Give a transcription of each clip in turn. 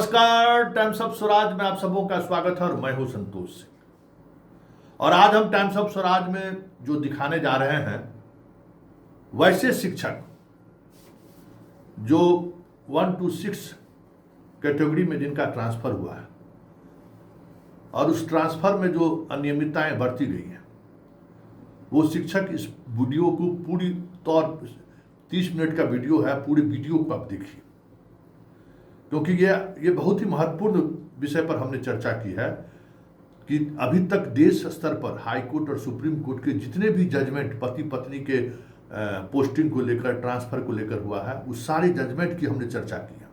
नमस्कार, times of Swaraj में आप सबों का स्वागत है और मैं हूं संतोष सिंह। और आज हम टाइम्स ऑफ स्वराज में जो दिखाने जा रहे हैं वैसे शिक्षक जो 1 to 6 कैटेगरी में जिनका ट्रांसफर हुआ है और उस ट्रांसफर में जो अनियमितताएं बरती गई हैं, वो शिक्षक इस वीडियो को पूरी तौर 30 मिनट का वीडियो है, पूरे वीडियो को आप देखिए, क्योंकि ये बहुत ही महत्वपूर्ण विषय पर हमने चर्चा की है कि अभी तक देश स्तर पर हाई कोर्ट और सुप्रीम कोर्ट के जितने भी जजमेंट पति पत्नी के पोस्टिंग को लेकर, ट्रांसफर को लेकर हुआ है, उस सारे जजमेंट की हमने चर्चा की है।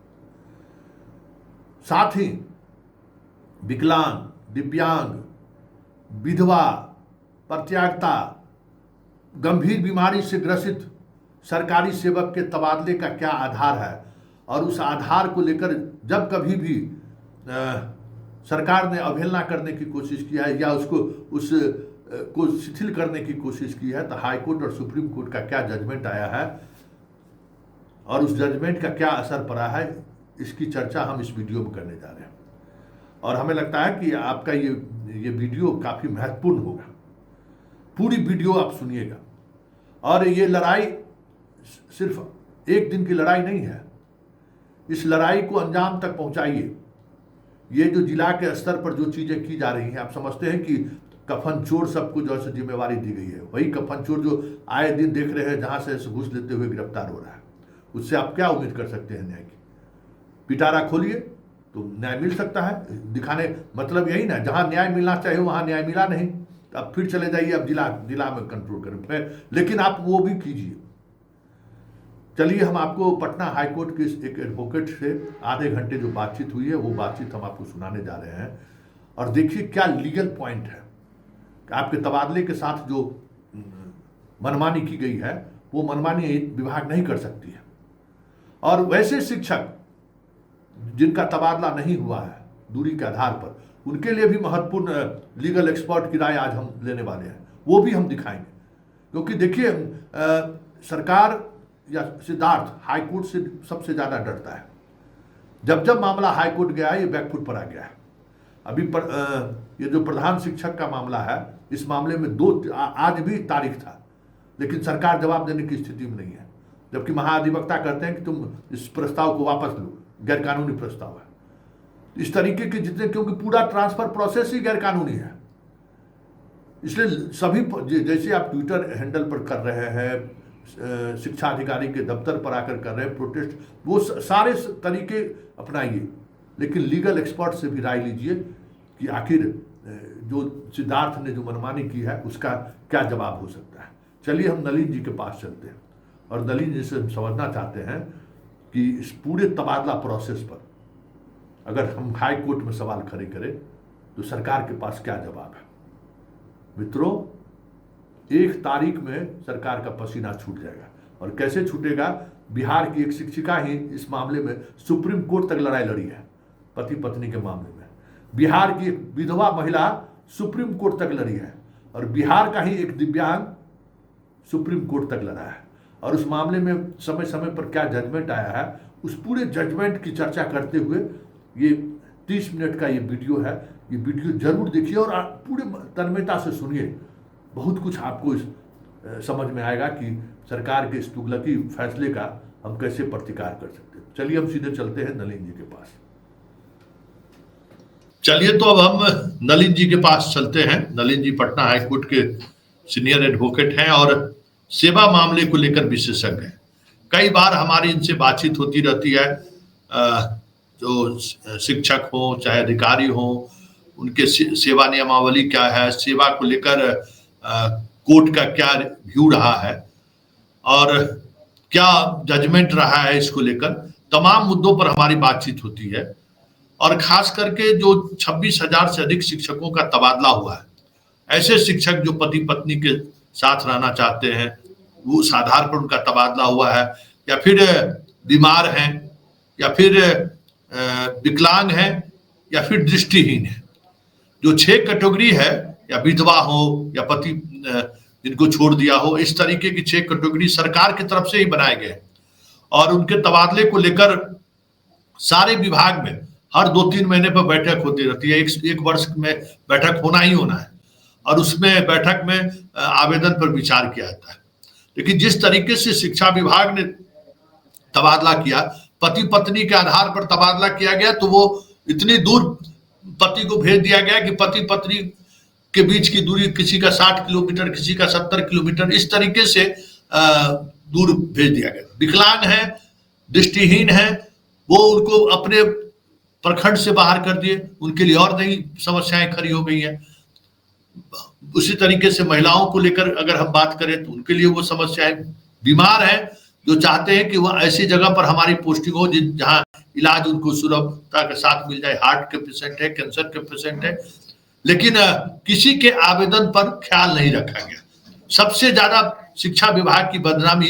साथ ही विकलांग, दिव्यांग, विधवा, परित्यागता, गंभीर बीमारी से ग्रसित सरकारी सेवक के तबादले का क्या आधार है और उस आधार को लेकर जब कभी भी सरकार ने अवहेलना करने की कोशिश किया है या उसको शिथिल करने की कोशिश की है, तो हाई कोर्ट और सुप्रीम कोर्ट का क्या जजमेंट आया है और उस जजमेंट का क्या असर पड़ा है, इसकी चर्चा हम इस वीडियो में करने जा रहे हैं। और हमें लगता है कि आपका ये वीडियो काफ़ी महत्वपूर्ण होगा। पूरी वीडियो आप सुनिएगा। और ये लड़ाई सिर्फ एक दिन की लड़ाई नहीं है, इस लड़ाई को अंजाम तक पहुंचाइए। ये जो जिला के स्तर पर जो चीजें की जा रही हैं, आप समझते हैं कि कफन चोर सबको जो है जिम्मेवारी दी गई है, वही कफन चोर जो आए दिन देख रहे हैं जहां से घूस लेते हुए गिरफ्तार हो रहा है, उससे आप क्या उम्मीद कर सकते हैं न्याय की? पिटारा खोलिए तो न्याय मिल सकता है, दिखाने मतलब यही ना, जहां न्याय मिलना चाहिए वहां न्याय मिला नहीं, अब फिर चले जाइए, अब जिला में कंट्रोल करें, लेकिन आप वो भी कीजिए। चलिए, हम आपको पटना हाईकोर्ट के एक एडवोकेट से आधे घंटे जो बातचीत हुई है वो बातचीत हम आपको सुनाने जा रहे हैं। और देखिए क्या लीगल पॉइंट है कि आपके तबादले के साथ जो मनमानी की गई है वो मनमानी विभाग नहीं कर सकती है। और वैसे शिक्षक जिनका तबादला नहीं हुआ है दूरी के आधार पर, उनके लिए भी महत्वपूर्ण लीगल एक्सपर्ट की राय आज हम लेने वाले हैं, वो भी हम दिखाएंगे। क्योंकि देखिए, सरकार या सिद्धार्थ हाईकोर्ट से सबसे ज्यादा डरता है। जब मामला हाईकोर्ट गया है, ये बैकफुट पर आ गया है। अभी ये जो प्रधान शिक्षक का मामला है, इस मामले में आज भी तारीख था, लेकिन सरकार जवाब देने की स्थिति में नहीं है, जबकि महाधिवक्ता कहते हैं कि तुम इस प्रस्ताव को वापस लो, गैरकानूनी प्रस्ताव है। इस तरीके के जितने, क्योंकि पूरा ट्रांसफर प्रोसेस ही गैरकानूनी है, इसलिए सभी, जैसे आप ट्विटर हैंडल पर कर रहे हैं, शिक्षा अधिकारी के दफ्तर पर आकर कर रहे हैं प्रोटेस्ट, वो सारे तरीके अपनाइए, लेकिन लीगल एक्सपर्ट से भी राय लीजिए कि आखिर जो सिद्धार्थ ने जो मनमानी की है उसका क्या जवाब हो सकता है। चलिए हम नलिन जी के पास चलते हैं और नलिन जी से हम समझना चाहते हैं कि इस पूरे तबादला प्रोसेस पर अगर हम हाई कोर्ट में सवाल खड़े करें तो सरकार के पास क्या जवाब है। मित्रों, 1 तारीख में सरकार का पसीना छूट जाएगा। और कैसे छूटेगा? बिहार की एक शिक्षिका ही इस मामले में सुप्रीम कोर्ट तक लड़ाई लड़ी है, पति पत्नी के मामले में। बिहार की एक विधवा महिला सुप्रीम कोर्ट तक लड़ी है और बिहार का ही एक दिव्यांग सुप्रीम कोर्ट तक लड़ा है। और उस मामले में समय समय पर क्या जजमेंट आया है, उस पूरे जजमेंट की चर्चा करते हुए ये 30 मिनट का ये वीडियो है। ये वीडियो जरूर देखिए और पूरे तन्मयता से सुनिए, बहुत कुछ आपको समझ में आएगा कि सरकार के इस तुगलकी फैसले का हम कैसे प्रतिकार कर सकते हैं। चलिए हम सीधे चलते हैं नलिन जी के पास। चलिए तो अब हम नलिन जी के पास चलते हैं। नलिन जी पटना हाईकोर्ट के सीनियर एडवोकेट हैं और सेवा मामले को लेकर विशेषज्ञ हैं। कई बार हमारी इनसे बातचीत होती रहती है, जो शिक्षक हो चाहे अधिकारी हो, उनके सेवा नियमावली क्या है, सेवा को लेकर कोर्ट का क्या व्यू रहा है और क्या जजमेंट रहा है, इसको लेकर तमाम मुद्दों पर हमारी बातचीत होती है। और खास करके जो 26,000 से अधिक शिक्षकों का तबादला हुआ है, ऐसे शिक्षक जो पति पत्नी के साथ रहना चाहते हैं, वो उस आधार पर उनका तबादला हुआ है, या फिर बीमार हैं, या फिर विकलांग हैं, या फिर दृष्टिहीन है, जो 6 कैटेगरी है, या विधवा हो या पति जिनको छोड़ दिया हो, इस तरीके की 6 कैटेगरी सरकार की तरफ से ही बनाए गए और उनके तबादले को लेकर सारे विभाग में हर 2-3 महीने पर बैठक होती रहती है, एक वर्ष में बैठक होना ही होना है, और उसमें बैठक में आवेदन पर विचार किया जाता है। लेकिन जिस तरीके से शिक्षा विभाग ने तबादला किया, पति पत्नी के आधार पर तबादला किया गया, तो वो इतनी दूर पति को भेज दिया गया कि पति पत्नी के बीच की दूरी किसी का 60 किलोमीटर, किसी का 70 किलोमीटर, इस तरीके से दूर भेज दिया गया। विकलांग है, दृष्टिहीन है, वो उनको अपने प्रखंड से बाहर कर दिए, उनके लिए और नई समस्याएं खड़ी हो गई हैं। उसी तरीके से महिलाओं को लेकर अगर हम बात करें तो उनके लिए वो समस्याएं, बीमार है जो चाहते हैं कि वह ऐसी जगह पर हमारी पोस्टिंग हो जहां इलाज उनको सुलभता के साथ मिल जाए। हार्ट के पेशेंट है, कैंसर के पेशेंट है, लेकिन किसी के आवेदन पर ख्याल नहीं रखा गया। सबसे ज्यादा शिक्षा विभाग की बदनामी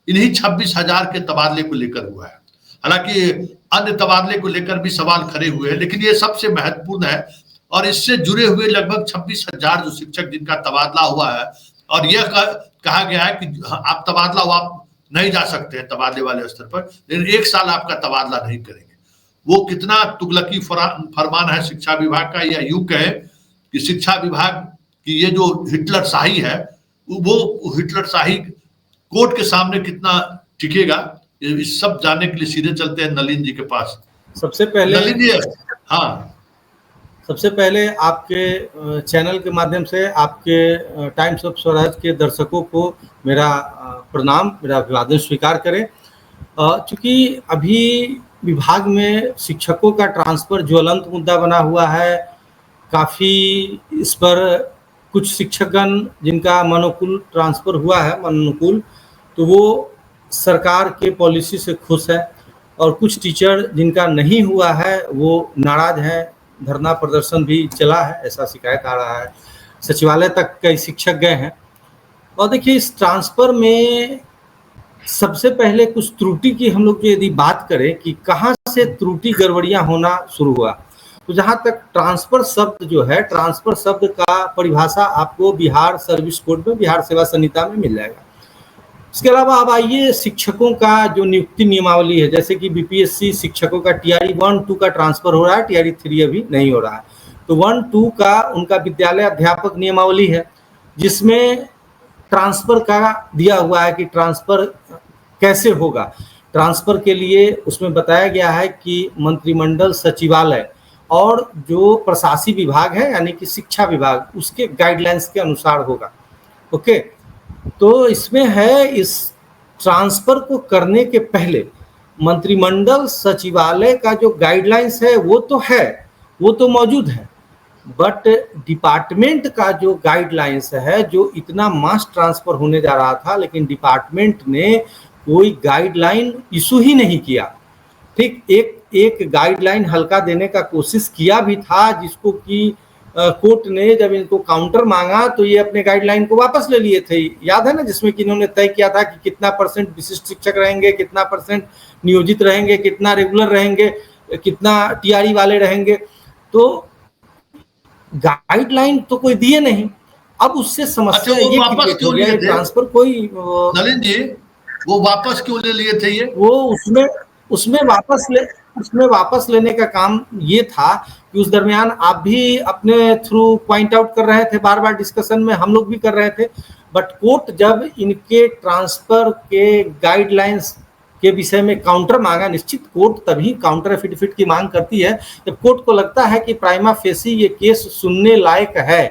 इन्हीं 26,000 के तबादले को लेकर हुआ है। हालांकि अन्य तबादले को लेकर भी सवाल खड़े हुए हैं, लेकिन ये सबसे महत्वपूर्ण है। और इससे जुड़े हुए लगभग 26,000 जो शिक्षक जिनका तबादला हुआ है, और यह कहा गया है कि आप तबादला हुआ, आप नहीं जा सकते हैं तबादले वाले स्तर पर, लेकिन 1 साल आपका तबादला नहीं करेंगे। वो कितना तुगलकी फरमान है शिक्षा विभाग का, या यूं कहे कि शिक्षा विभाग की ये जो हिटलर शाही है, वो हिटलर शाही कोर्ट के सामने कितना टिकेगा, इस सब जानने के लिए सीधे चलते हैं नलिन जी के पास। सबसे पहले नलिन जी, हाँ, सबसे पहले आपके चैनल के माध्यम से आपके टाइम्स ऑफ स्वराज के दर्शकों को मेरा प्रणाम, मेरा अभिवादन स्वीकार करें। चूँकि अभी विभाग में शिक्षकों का ट्रांसफ़र ज्वलंत मुद्दा बना हुआ है, काफ़ी इस पर कुछ शिक्षकगण जिनका मनोनुकूल ट्रांसफ़र हुआ है, मनोनुकूल, तो वो सरकार के पॉलिसी से खुश है, और कुछ टीचर जिनका नहीं हुआ है वो नाराज़ हैं। धरना प्रदर्शन भी चला है, ऐसा शिकायत आ रहा है, सचिवालय तक कई शिक्षक गए हैं। और देखिए, इस ट्रांसफ़र में सबसे पहले कुछ त्रुटि की हम लोग यदि बात करें कि कहाँ से त्रुटि गड़बड़ियाँ होना शुरू हुआ, तो जहाँ तक ट्रांसफ़र शब्द जो है, ट्रांसफ़र शब्द का परिभाषा आपको बिहार सर्विस कोड में, बिहार सेवा संहिता में मिल जाएगा। इसके अलावा अब आइए शिक्षकों का जो नियुक्ति नियमावली है, जैसे कि बीपीएससी शिक्षकों का TRE 1-2 का ट्रांसफ़र हो रहा है, TRE 3 अभी नहीं हो रहा है। तो 1-2 का उनका विद्यालय अध्यापक नियमावली है, जिसमें ट्रांसफ़र का दिया हुआ है कि ट्रांसफ़र कैसे होगा। ट्रांसफ़र के लिए उसमें बताया गया है कि मंत्रिमंडल सचिवालय और जो प्रशासी विभाग है, यानी कि शिक्षा विभाग, उसके गाइडलाइंस के अनुसार होगा। ओके, तो इसमें है, इस ट्रांसफ़र को करने के पहले मंत्रिमंडल सचिवालय का जो गाइडलाइंस है वो तो है, वो तो मौजूद है, बट डिपार्टमेंट का जो गाइडलाइंस है, जो इतना मास ट्रांसफ़र होने जा रहा था, लेकिन डिपार्टमेंट ने कोई गाइडलाइन इशू ही नहीं किया। ठीक, एक गाइडलाइन हल्का देने का कोशिश किया भी था, जिसको कि कोर्ट ने जब इनको काउंटर मांगा तो ये अपने गाइडलाइन को वापस ले लिए थे, याद है ना, जिसमें कि इन्होंने तय किया था कि कितना % विशिष्ट शिक्षक रहेंगे, कितना % नियोजित रहेंगे, कितना रेगुलर रहेंगे, कितना TRE वाले रहेंगे। तो गाइडलाइन तो कोई दिए नहीं। अब उससे समस्या ये वापस क्यों लिए थे? ट्रांसफर कोई नलिन जी, वो वापस क्यों ले लिए थे? ये वो उसमें वापस लेने का काम ये था कि उस दरमियान आप भी अपने थ्रू पॉइंट आउट कर रहे थे, बार बार डिस्कशन में हम लोग भी कर रहे थे, बट कोर्ट जब इनके ट्रांसफर के गाइडलाइंस के विषय में काउंटर मांगा, निश्चित कोर्ट तभी काउंटर एफिडेविट की मांग करती है जब कोर्ट को लगता है कि प्राइमा फेसी ये केस सुनने लायक है।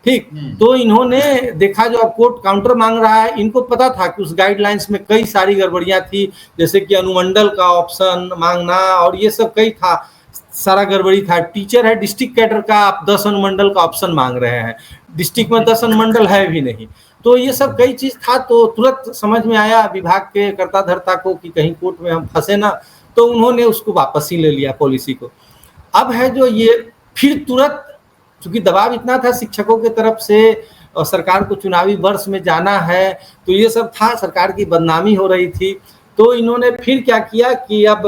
ठीक, तो इन्होंने देखा, जो अब कोर्ट काउंटर मांग रहा है, इनको पता था कि उस गाइडलाइंस में कई सारी गड़बड़ियां थी, जैसे कि अनुमंडल का ऑप्शन मांगना और ये सब कई था, सारा गड़बड़ी था। टीचर है डिस्ट्रिक्ट कैडर का, आप 10 अनुमंडल का ऑप्शन मांग रहे हैं, डिस्ट्रिक्ट में 10 अनुमंडल है भी नहीं, तो ये सब कई चीज था। तो तुरंत समझ में आया विभाग के कर्ता धर्ता को कि कहीं कोर्ट में हम फंसे ना, तो उन्होंने उसको वापस ही ले लिया पॉलिसी को। अब है जो ये फिर तुरंत, चूंकि दबाव इतना था शिक्षकों की तरफ से और सरकार को चुनावी वर्ष में जाना है, तो ये सब था, सरकार की बदनामी हो रही थी, तो इन्होंने फिर क्या किया कि अब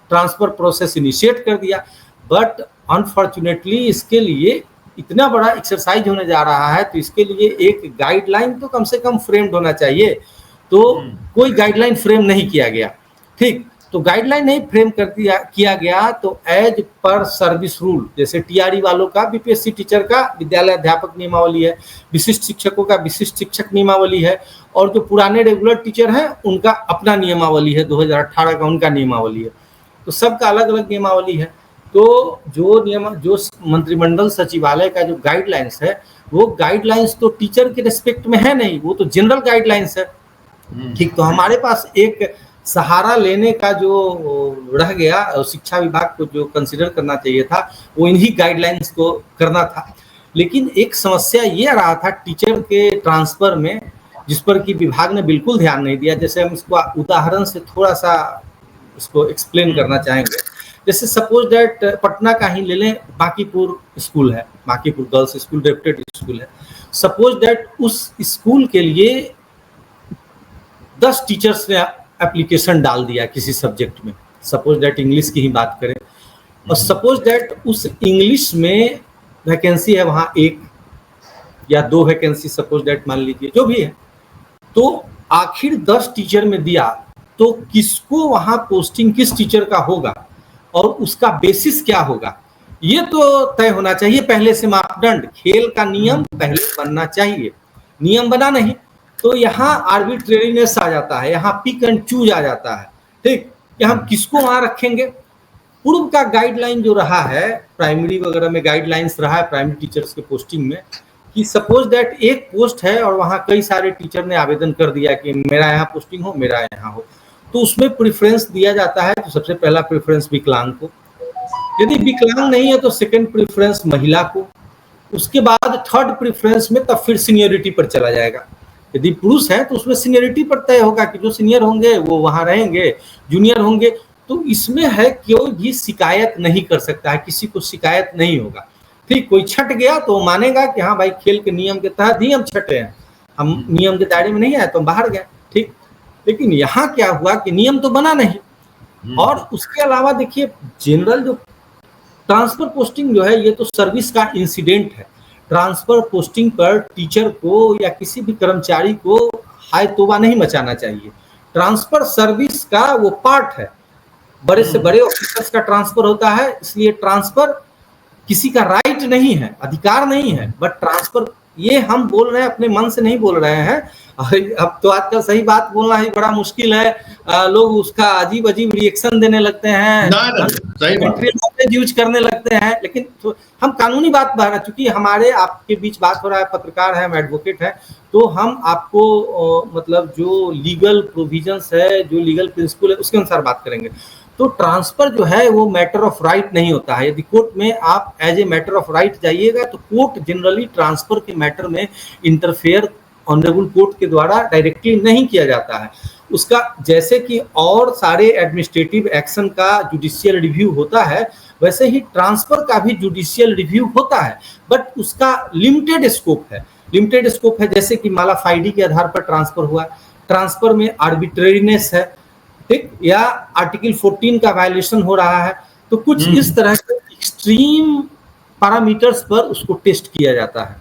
ट्रांसफर प्रोसेस इनिशिएट कर दिया। बट अनफॉर्चुनेटली इसके लिए इतना बड़ा एक्सरसाइज होने जा रहा है, तो इसके लिए एक गाइडलाइन तो कम से कम फ्रेम्ड होना चाहिए, तो कोई गाइडलाइन फ्रेम नहीं किया गया। ठीक, तो गाइडलाइन नहीं फ्रेम कर दिया किया गया, तो एज पर सर्विस रूल, जैसे टीआरई वालों का, बीपीएससी टीचर का विद्यालय अध्यापक नियमावली है, विशिष्ट शिक्षकों का विशिष्ट शिक्षक नियमावली है, और जो पुराने रेगुलर टीचर हैं उनका अपना नियमावली है, 2018 का उनका नियमावली है, तो सबका अलग अलग नियमावली है। तो जो मंत्रिमंडल सचिवालय का जो गाइडलाइंस है, वो गाइडलाइंस तो टीचर के रिस्पेक्ट में है नहीं, वो तो जनरल गाइडलाइंस है। ठीक, तो हमारे पास एक सहारा लेने का जो रह गया, शिक्षा विभाग को जो कंसिडर करना चाहिए था वो इन्हीं गाइडलाइंस को करना था। लेकिन एक समस्या ये आ रहा था टीचर के ट्रांसफर में, जिस पर कि विभाग ने बिल्कुल ध्यान नहीं दिया। जैसे हम इसको उदाहरण से थोड़ा सा इसको एक्सप्लेन करना चाहेंगे। जैसे सपोज दैट पटना का ही ले लें, बांकीपुर स्कूल है, Bankipur girls school reputed school है। सपोज दैट उस स्कूल के लिए 10 टीचर्स ने एप्लीकेशन डाल दिया किसी सब्जेक्ट में, सपोज दैट इंग्लिश की ही बात करें, और सपोज दैट उस इंग्लिश में वैकेंसी है वहाँ 1 या 2 वैकेंसी, सपोज दैट मान लीजिए जो भी है, तो आखिर 10 टीचर में दिया, तो किसको वहाँ पोस्टिंग किस टीचर का होगा और उसका बेसिस क्या होगा, ये तो तय होना चाहिए पहले से। मापदंड, खेल का नियम पहले बनना चाहिए, नियम बना नहीं तो यहाँ आर्बिट्रेरीनेस आ जाता है, यहाँ पिक एंड चूज आ जाता है। ठीक, कि हम किसको वहाँ रखेंगे। पूर्व का गाइडलाइन जो रहा है, प्राइमरी वगैरह में गाइडलाइंस रहा है प्राइमरी टीचर्स के पोस्टिंग में, कि सपोज दैट एक पोस्ट है और वहाँ कई सारे टीचर ने आवेदन कर दिया कि मेरा यहाँ पोस्टिंग हो, मेरा यहाँ हो, तो उसमें प्रेफरेंस दिया जाता है। तो सबसे पहला प्रेफरेंस विकलांग को, यदि विकलांग नहीं है तो सेकंड प्रेफरेंस महिला को, उसके बाद थर्ड प्रेफरेंस में तब फिर सीनियरिटी पर चला जाएगा। यदि पुरुष है तो उसमें सीनियरिटी पर तय होगा कि जो सीनियर होंगे वो वहां रहेंगे, जूनियर होंगे तो इसमें है कोई भी शिकायत नहीं कर सकता है, किसी को शिकायत नहीं होगा। ठीक, कोई छट गया तो मानेगा कि हाँ भाई खेल के नियम के तहत ही हम छटे हैं, हम नियम के दायरे में नहीं आए तो हम बाहर गए। ठीक, लेकिन यहाँ क्या हुआ कि नियम तो बना नहीं। और उसके अलावा देखिए जनरल जो ट्रांसफर पोस्टिंग जो है ये तो सर्विस का इंसिडेंट है। ट्रांसफर पोस्टिंग पर टीचर को या किसी भी कर्मचारी को हाय तौबा नहीं मचाना चाहिए। ट्रांसफर सर्विस का वो पार्ट है, बड़े से बड़े ऑफिसर्स का ट्रांसफर होता है, इसलिए ट्रांसफर किसी का राइट नहीं है, अधिकार नहीं है, बट ट्रांसफर ये हम बोल रहे हैं अपने मन से नहीं बोल रहे हैं। अब तो आजकल सही बात बोलना ही बड़ा मुश्किल है, लोग उसका अजीब अजीब रिएक्शन देने लगते हैं, यूज करने लगते हैं। लेकिन तो हम कानूनी बात बता रहे, चूंकि हमारे आपके बीच बात हो रहा है, पत्रकार है, हम एडवोकेट है, तो हम आपको मतलब जो लीगल प्रोविजंस है, जो लीगल प्रिंसिपल है उसके अनुसार बात करेंगे। तो ट्रांसफर जो है वो मैटर ऑफ राइट नहीं होता है। यदि कोर्ट में आप as a matter of right जाइएगा तो कोर्ट जनरली ट्रांसफर के मैटर में इंटरफेयर ऑनरेबल कोर्ट के द्वारा डायरेक्टली नहीं किया जाता है। उसका जैसे कि और सारे एडमिनिस्ट्रेटिव एक्शन का जुडिशियल रिव्यू होता है, वैसे ही ट्रांसफर का भी जुडिशियल रिव्यू होता है, बट उसका लिमिटेड स्कोप है। लिमिटेड स्कोप है, जैसे कि मालाफाइडी के आधार पर ट्रांसफर हुआ, ट्रांसफर में आर्बिट्रेरीनेस है, ठीक, या आर्टिकल 14 का वायलेशन हो रहा है, तो कुछ इस तरह के एक्सट्रीम पैरामीटर्स पर उसको टेस्ट किया जाता है।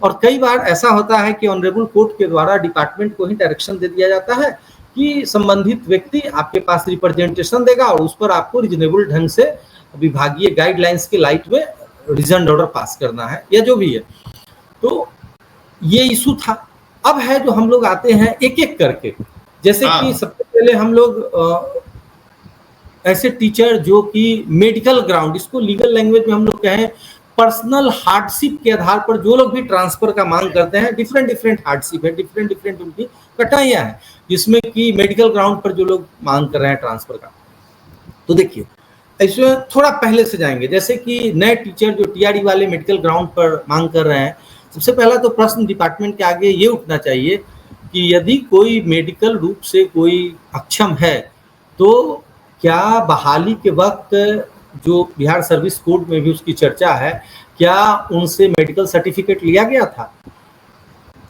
और कई बार ऐसा होता है कि ऑनरेबल कोर्ट के द्वारा डिपार्टमेंट को ही डायरेक्शन दे दिया जाता है कि संबंधित व्यक्ति आपके पास रिप्रेजेंटेशन देगा और उस पर आपको रीजनेबल ढंग से विभागीय गाइडलाइंस के लाइट में रिजन ऑर्डर पास करना है या जो भी है। तो ये इशू था। अब है जो हम लोग आते हैं एक एक करके, जैसे कि सबसे पहले हम लोग ऐसे टीचर जो कि मेडिकल ग्राउंड, इसको लीगल लैंग्वेज में हम लोग कहें पर्सनल हार्डशिप के आधार पर जो लोग भी ट्रांसफर का मांग करते हैं, डिफरेंट हार्डशिप है, डिफरेंट उनकी कटाइयां हैं, जिसमें कि मेडिकल ग्राउंड पर जो लोग मांग कर रहे हैं ट्रांसफर का। तो देखिए ऐसे थोड़ा पहले से जाएंगे, जैसे कि नए टीचर जो टीआरई वाले मेडिकल ग्राउंड पर मांग कर रहे हैं, सबसे पहला तो प्रश्न डिपार्टमेंट के आगे ये उठना चाहिए कि यदि कोई मेडिकल रूप से कोई अक्षम है तो क्या बहाली के वक्त जो बिहार सर्विस कोड में भी उसकी चर्चा है, क्या उनसे मेडिकल सर्टिफिकेट लिया गया था?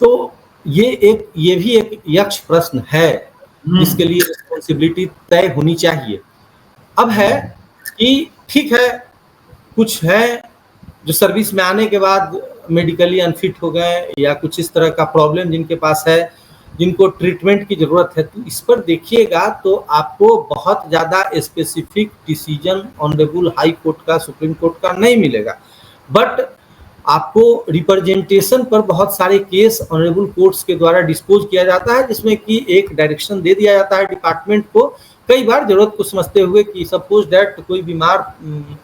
तो ये भी एक यक्ष प्रश्न है जिसके लिए रिस्पॉन्सिबिलिटी तय होनी चाहिए। अब है कि ठीक है, कुछ है जो सर्विस में आने के बाद मेडिकली अनफिट हो गए या कुछ इस तरह का प्रॉब्लम जिनके पास है, जिनको ट्रीटमेंट की जरूरत है, तो इस पर देखिएगा तो आपको बहुत ज़्यादा specific decision honourable high court का, सुप्रीम कोर्ट का नहीं मिलेगा, बट आपको रिप्रेजेंटेशन पर बहुत सारे केस ऑनरेबल कोर्ट्स के द्वारा डिस्पोज किया जाता है, जिसमें कि एक डायरेक्शन दे दिया जाता है डिपार्टमेंट को, कई बार जरूरत को समझते हुए कि सपोज दैट कोई बीमार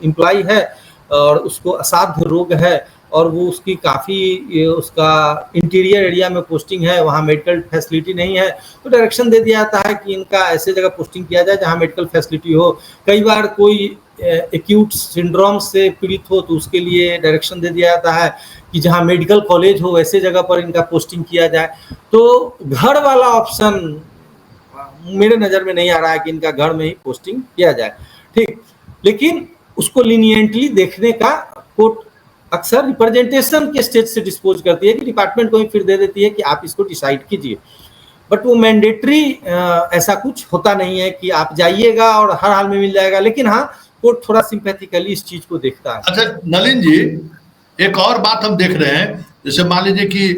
एम्प्लॉय है और उसको असाध्य रोग है और वो उसकी काफ़ी उसका इंटीरियर एरिया में पोस्टिंग है, वहाँ मेडिकल फैसिलिटी नहीं है, तो डायरेक्शन दे दिया जाता है कि इनका ऐसे जगह पोस्टिंग किया जाए जहाँ मेडिकल फैसिलिटी हो। कई बार कोई एक्यूट सिंड्रोम से पीड़ित हो तो उसके लिए डायरेक्शन दे दिया जाता है कि जहाँ मेडिकल कॉलेज हो वैसे जगह पर इनका पोस्टिंग किया जाए। तो घर वाला ऑप्शन मेरे नज़र में नहीं आ रहा है कि इनका घर में ही पोस्टिंग किया जाए, ठीक। लेकिन उसको लीनियंटली देखने का कोर्ट अक्सर रिप्रेजेंटेशन के स्टेज से डिस्पोज करती है कि डिपार्टमेंट को ही फिर दे देती है कि आप इसको डिसाइड कीजिए, बट वो मैंडेटरी ऐसा कुछ होता नहीं है कि आप जाइएगा और हर हाल में मिल जाएगा। लेकिन हाँ, कोर्ट थोड़ा सिंपैथिकली इस चीज को देखता है। अच्छा नलिन जी, एक और बात हम देख रहे हैं, जैसे मान लीजिए कि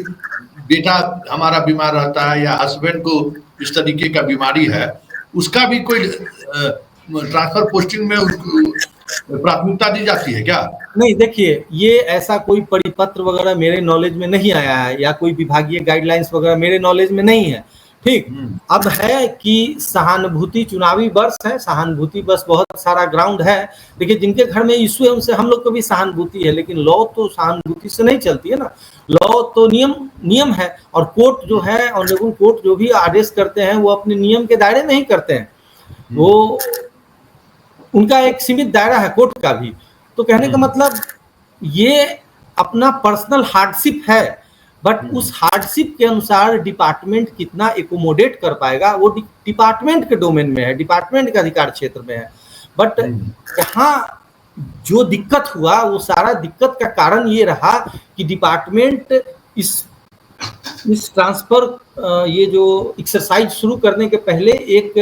बेटा हमारा बीमार रहता है या हस्बैंड को इस तरीके का बीमारी है, उसका भी कोई ट्रांसफर पोस्टिंग में प्राथमिकता दी जाती है क्या? नहीं, देखिए ये ऐसा कोई परिपत्र वगैरह मेरे नॉलेज में नहीं आया है या कोई विभागीय गाइडलाइंस वगैरह मेरे नॉलेज में नहीं है, ठीक। अब है कि सहानुभूति चुनावी वर्ष है, सहानुभूति बस बहुत सारा ग्राउंड है। देखिए जिनके घर में इशू है उनसे हम लोग को भी सहानुभूति है, लेकिन लॉ तो सहानुभूति से नहीं चलती है ना। लॉ तो नियम है, और कोर्ट जो है, ऑनरेबल कोर्ट जो भी आदेश करते हैं वो अपने नियम के दायरे में ही करते हैं, वो उनका एक सीमित दायरा है कोर्ट का भी। तो कहने का मतलब ये अपना पर्सनल हार्डशिप है, बट उस हार्डशिप के अनुसार डिपार्टमेंट कितना एकोमोडेट कर पाएगा वो डिपार्टमेंट के डोमेन में है, डिपार्टमेंट के अधिकार क्षेत्र में है। बट यहाँ जो दिक्कत हुआ वो सारा दिक्कत का कारण ये रहा कि डिपार्टमेंट इस ट्रांसफर ये जो एक्सरसाइज शुरू करने के पहले एक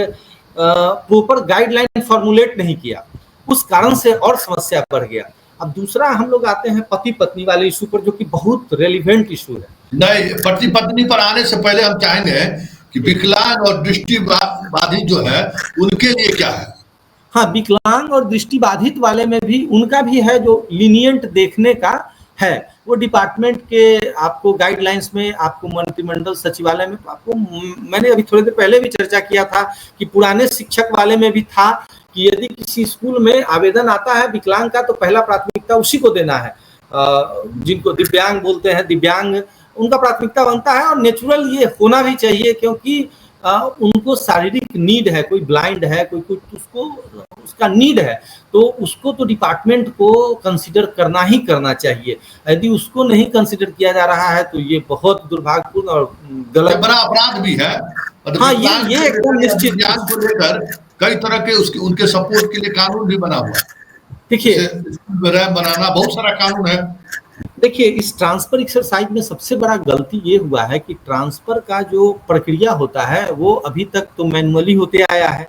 प्रॉपर गाइडलाइन फॉर्मुलेट नहीं किया, उस कारण से और समस्या बढ़ गया। अब दूसरा हम लोग आते हैं पति पत्नी वाले इशू पर, जो कि बहुत रेलिवेंट इशू है। नहीं, पति पत्नी पर आने से पहले हम चाहेंगे कि विकलांग और दृष्टिबाधित जो है उनके लिए क्या है? हाँ, विकलांग और दृष्टिबाधित वाले में भी उनका भी है जो लीनियंट देखने का है, वो डिपार्टमेंट के आपको गाइडलाइंस में, आपको मंत्रिमंडल सचिवालय में, आपको मैंने अभी थोड़ी देर पहले भी चर्चा किया था कि पुराने शिक्षक वाले में भी था कि यदि किसी स्कूल में आवेदन आता है विकलांग का तो पहला प्राथमिकता उसी को देना है। जिनको दिव्यांग बोलते हैं, दिव्यांग उनका प्राथमिकता बनता है, और नेचुरल ये होना भी चाहिए, क्योंकि उनको शारीरिक नीड है, कोई ब्लाइंड है, कोई उसको उसका नीड है, तो उसको तो डिपार्टमेंट को कंसीडर करना ही करना चाहिए। यदि उसको नहीं कंसीडर किया जा रहा है तो ये बहुत दुर्भाग्यपूर्ण और गलत, बड़ा अपराध भी है। हाँ, ये एकदम निश्चित को लेकर कई तरह के उनके सपोर्ट के लिए कानून भी बना हुआ है। देखिए बनाना बहुत सारा कानून है। देखिए इस ट्रांसफर एक्सरसाइज में सबसे बड़ा गलती ये हुआ है कि ट्रांसफर का जो प्रक्रिया होता है वो अभी तक तो मैनुअली होते आया है।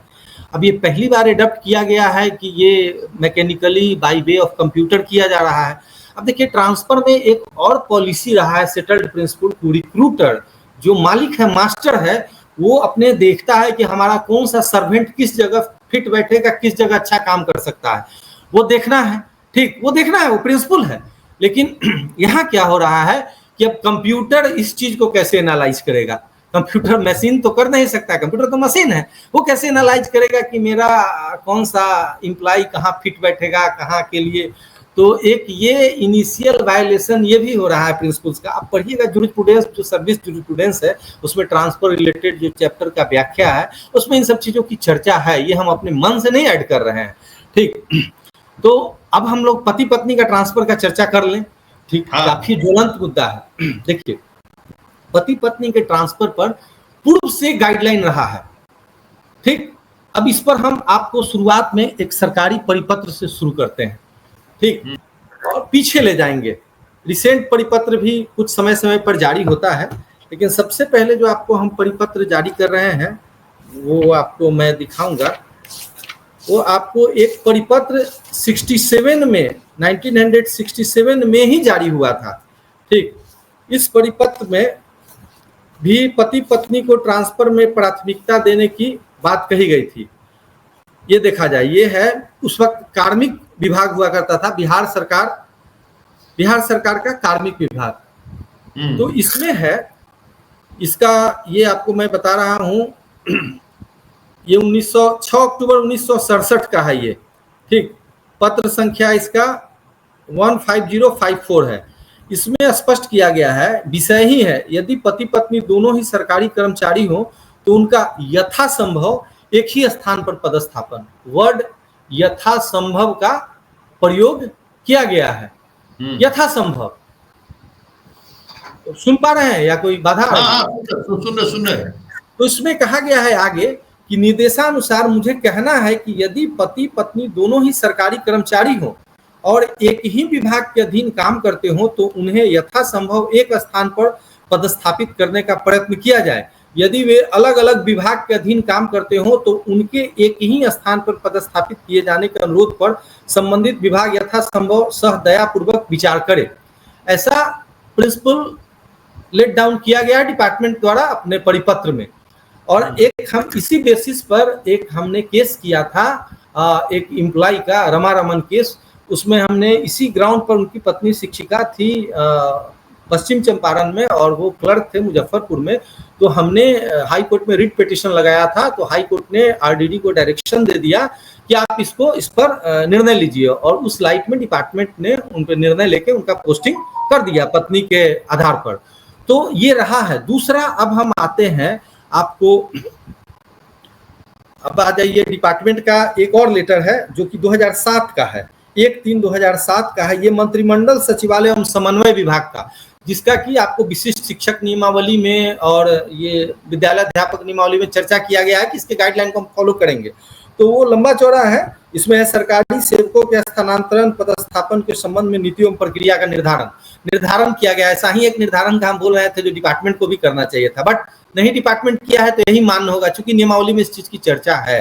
अब ये पहली बार एडॉप्ट किया गया है कि ये mechanically by way of computer किया जा रहा है। अब देखिए ट्रांसफर में एक और पॉलिसी रहा है सेटल्ड प्रिंसिपल टू रिक्रूटर, जो मालिक है, मास्टर है, वो अपने देखता है कि हमारा कौन सा सर्वेंट किस जगह फिट बैठेगा, किस जगह अच्छा काम कर सकता है, वो देखना है, ठीक, वो देखना है, वो प्रिंसिपल है। लेकिन यहाँ क्या हो रहा है कि अब कंप्यूटर इस चीज को कैसे एनालाइज करेगा? कंप्यूटर मशीन तो कर नहीं सकता, कंप्यूटर तो मशीन है, वो कैसे एनालाइज करेगा कि मेरा कौन सा एम्प्लॉय कहाँ फिट बैठेगा, कहाँ के लिए? तो एक ये इनिशियल वायलेशन ये भी हो रहा है प्रिंसिपल्स का। आप पढ़िएगा जूरिस्प्रूडेंस, जो सर्विस जूरिस्प्रूडेंस है, उसमें ट्रांसफर रिलेटेड जो चैप्टर का व्याख्या है उसमें इन सब चीजों की चर्चा है, ये हम अपने मन से नहीं ऐड कर रहे हैं, ठीक। तो अब हम लोग पति पत्नी का ट्रांसफर का चर्चा कर लें, ठीक। काफी ज्वलंत मुद्दा है। देखिए पति पत्नी के ट्रांसफर पर पूर्व से गाइडलाइन रहा है, ठीक। अब इस पर हम आपको शुरुआत में एक सरकारी परिपत्र से शुरू करते हैं, ठीक, और पीछे ले जाएंगे। रिसेंट परिपत्र भी कुछ समय समय पर जारी होता है, लेकिन सबसे पहले जो आपको हम परिपत्र जारी कर रहे हैं वो आपको मैं दिखाऊंगा। वो आपको एक परिपत्र 67 में 1967 में ही जारी हुआ था, ठीक। इस परिपत्र में भी पति पत्नी को ट्रांसफर में प्राथमिकता देने की बात कही गई थी। ये देखा जाए, ये है उस वक्त कार्मिक विभाग हुआ करता था, बिहार सरकार का कार्मिक विभाग। तो इसमें है, इसका ये आपको मैं बता रहा हूं, ये 6 अक्टूबर 1967 का है ये, ठीक। पत्र संख्या इसका 15054 है। इसमें स्पष्ट किया गया है, विषय ही है, यदि पति पत्नी दोनों ही सरकारी कर्मचारी हो तो उनका यथासंभव एक ही स्थान पर पदस्थापन। वर्ड यथासंभव का प्रयोग किया गया है, यथासंभव। तो सुन पा रहे हैं या कोई बाधा? सुन रहे। तो इसमें कहा गया है आगे कि निर्देशानुसार मुझे कहना है कि यदि पति पत्नी दोनों ही सरकारी कर्मचारी हो और एक ही विभाग के अधीन काम करते हो तो उन्हें यथासंभव एक स्थान पर पदस्थापित करने का प्रयत्न किया जाए। यदि वे अलग अलग विभाग के अधीन काम करते हो तो उनके एक ही स्थान पर पदस्थापित किए जाने के अनुरोध पर संबंधित विभाग यथासंभव सहदयापूर्वक विचार करे। ऐसा प्रिंसिपल लेट डाउन किया गया डिपार्टमेंट द्वारा अपने परिपत्र में। और एक हम इसी बेसिस पर एक हमने केस किया था, एक एम्प्लॉय का रमा रमन केस। उसमें हमने इसी ग्राउंड पर, उनकी पत्नी शिक्षिका थी पश्चिम चंपारण में और वो क्लर्क थे मुजफ्फरपुर में। तो हमने हाई कोर्ट में रिट पिटीशन लगाया था, तो हाई कोर्ट ने आरडीडी को डायरेक्शन दे दिया कि आप इस पर निर्णय लीजिए, और उस लाइट में डिपार्टमेंट ने उन पर निर्णय लेके उनका पोस्टिंग कर दिया पत्नी के आधार पर। तो ये रहा है। दूसरा, अब हम आते हैं आपको, अब आ जाइए, डिपार्टमेंट का एक और लेटर है जो कि 2007 का है, 1/3/2007 का है। ये मंत्रिमंडल सचिवालय एवं समन्वय विभाग का, जिसका कि आपको विशिष्ट शिक्षक नियमावली में और ये विद्यालय अध्यापक नियमावली में चर्चा किया गया है कि इसके गाइडलाइन को हम फॉलो करेंगे। तो वो लंबा चौड़ा है। इसमें है सरकारी सेवकों के स्थानांतरण पदस्थापन के संबंध में नीतियों एवं प्रक्रिया का निर्धारण किया गया। ऐसा ही एक निर्धारण का हम बोल रहे थे जो डिपार्टमेंट को भी करना चाहिए था, बट नहीं डिपार्टमेंट किया है तो यही मान्य होगा, चूंकि नियमावली में इस चीज की चर्चा है।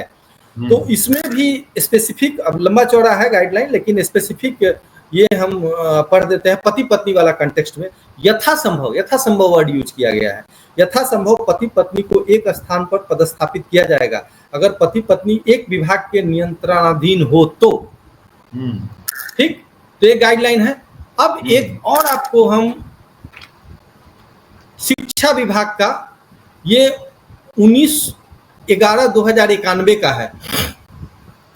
तो इसमें भी स्पेसिफिक, अब लंबा चौड़ा है गाइडलाइन, लेकिन स्पेसिफिक ये हम पढ़ देते हैं। पति पत्नी वाला कंटेक्स्ट में यथासंभव वर्ड यूज किया गया है। यथासंभव पति पत्नी को एक स्थान पर पदस्थापित किया जाएगा अगर पति पत्नी एक विभाग के नियंत्रणाधीन हो तो, ठीक। तो ये गाइडलाइन है। अब एक और आपको हम शिक्षा विभाग का, ये 19/11/2091 का है।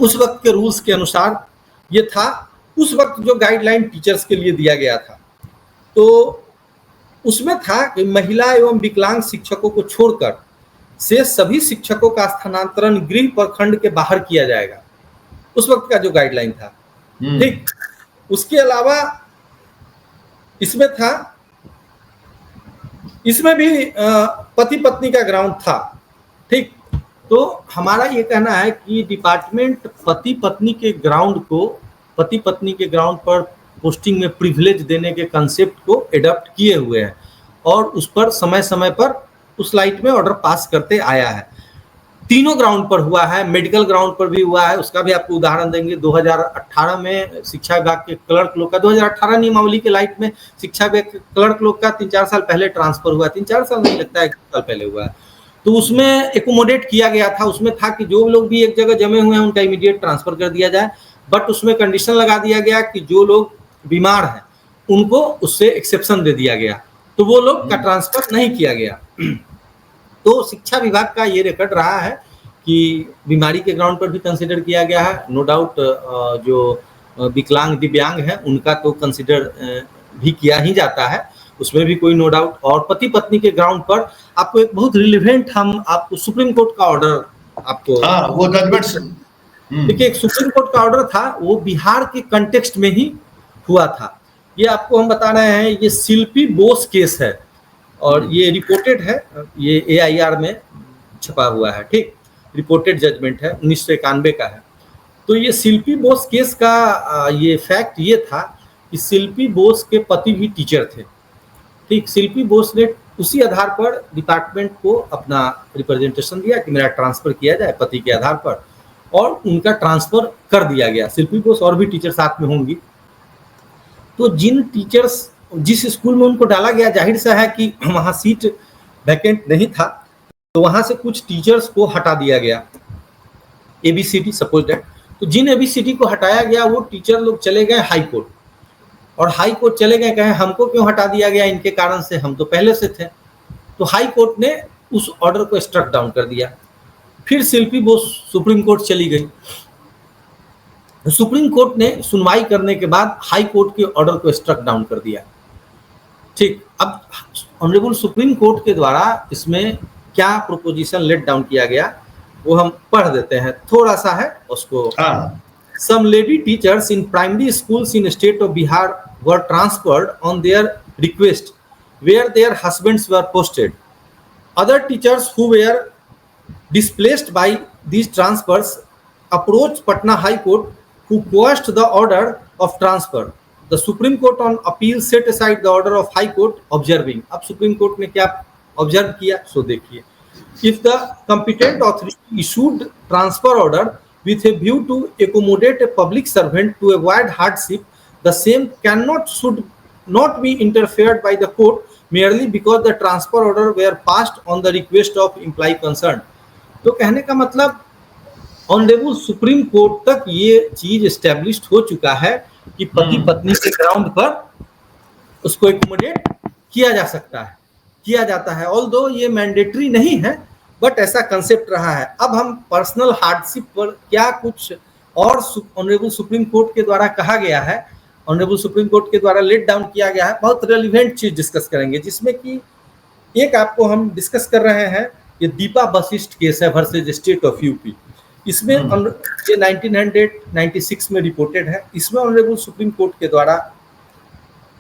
उस वक्त के रूल्स के अनुसार ये था, उस वक्त जो गाइडलाइन टीचर्स के लिए दिया गया था। तो उसमें था कि महिला एवं विकलांग शिक्षकों को छोड़कर से सभी शिक्षकों का स्थानांतरण गृह प्रखंड के बाहर किया जाएगा। उस वक्त का जो गाइडलाइन था, ठीक। उसके अलावा इसमें था, इसमें भी पति पत्नी का ग्राउंड था, ठीक। तो हमारा ये कहना है कि डिपार्टमेंट पति पत्नी के ग्राउंड पर पोस्टिंग में प्रिविलेज देने के कंसेप्ट को एडॉप्ट किए हुए हैं और उस पर समय समय पर उस लाइट में ऑर्डर पास करते आया है। तीनों ग्राउंड पर हुआ है, मेडिकल ग्राउंड पर भी हुआ है। उसका भी आपको उदाहरण देंगे। 2018 में शिक्षा विभाग के क्लर्क लोग का, 2018 नियमावली के लाइट में शिक्षा विभाग के क्लर्क लोग का 3-4 साल पहले ट्रांसफर हुआ, 3-4 साल नहीं लगता है, 1 साल पहले हुआ है। तो उसमें एकोमोडेट किया गया था। उसमें था कि जो लोग भी एक जगह जमे हुए हैं उनका इमीडिएट ट्रांसफर कर दिया जाए, बट उसमें कंडीशन लगा दिया गया कि जो लोग बीमार हैं उनको उससे एक्सेप्शन दे दिया गया, तो वो लोग का ट्रांसफर नहीं किया गया। तो शिक्षा विभाग का ये रिकॉर्ड रहा है कि बीमारी के ग्राउंड पर भी कंसिडर किया गया है। नो डाउट जो विकलांग दिव्यांग है उनका तो कंसिडर भी किया ही जाता है, उसमें भी कोई नो डाउट। और पति पत्नी के ग्राउंड पर आपको एक बहुत रिलेवेंट, हम आपको सुप्रीम कोर्ट का ऑर्डर आपको, वो जजमेंट्स, देखिए एक सुप्रीम कोर्ट का ऑर्डर था, वो बिहार के कंटेक्स्ट में ही हुआ था। ये आपको हम बता रहे हैं, ये शिल्पी बोस केस है और ये रिपोर्टेड है, ये AIR में छपा हुआ है, ठीक। रिपोर्टेड जजमेंट है, 1991 का है। तो ये शिल्पी बोस केस का ये फैक्ट ये था कि शिल्पी बोस के पति भी टीचर थे, ठीक। शिल्पी बोस ने उसी आधार पर डिपार्टमेंट को अपना रिप्रेजेंटेशन दिया कि मेरा ट्रांसफर किया जाए पति के आधार पर, और उनका ट्रांसफर कर दिया गया। शिल्पी बोस और भी टीचर साथ में होंगी। तो जिन टीचर्स, जिस स्कूल में उनको डाला गया, जाहिर सा है कि वहाँ सीट वैकेंट नहीं था, तो वहां से कुछ टीचर्स को हटा दिया गया, एबीसीडी सपोज दैट। तो जिन एबीसीडी को हटाया गया वो टीचर लोग चले गए हाई कोर्ट, और हाई कोर्ट चले गए, कहे हमको क्यों हटा दिया गया, इनके कारण से, हम तो पहले से थे। तो हाई कोर्ट ने उस ऑर्डर को स्ट्रक डाउन कर दिया। फिर शिल्पी बोस सुप्रीम कोर्ट चली गई। सुप्रीम कोर्ट ने सुनवाई करने के बाद हाई कोर्ट के ऑर्डर को स्ट्रक डाउन कर दिया। ठीक, अब ऑनरेबल सुप्रीम कोर्ट के द्वारा इसमें क्या प्रोपोजिशन लेट डाउन किया गया वो हम पढ़ देते हैं, थोड़ा सा है उसको। Some lady teachers in primary schools in state of Bihar were transferred on their request, where their husbands were posted. Other teachers who were displaced by these transfers approached Patna High Court, who quashed the order of transfer. The Supreme Court on appeal set aside the order of High Court, observing. अब Supreme Court ने क्या observe किया, सो देखिए. If the competent authority issued transfer order with a view to accommodate a public servant to avoid hardship, the same should not be interfered by the court merely because the transfer order were passed on the request of employee concerned. तो कहने का मतलब honourable Supreme court तक ये चीज established हो चुका है कि पति पत्नी के ग्राउंड पर उसको एकोमोडेट किया जा सकता है, किया जाता है, ऑल्दो ये मैंडेटरी नहीं है, बट ऐसा कंसेप्ट रहा है। अब हम पर्सनल हार्डशिप पर क्या कुछ और ऑनरेबल सुप्रीम कोर्ट के द्वारा कहा गया है, ऑनरेबल सुप्रीम कोर्ट के द्वारा लेट डाउन किया गया है, बहुत रेलिवेंट चीज डिस्कस करेंगे, जिसमें कि एक आपको हम डिस्कस कर रहे हैं, ये दीपा वशिष्ठ केस है वर्सेस स्टेट ऑफ यूपी। इसमें ये 1996 में रिपोर्टेड है। इसमें ऑनरेबल सुप्रीम कोर्ट के द्वारा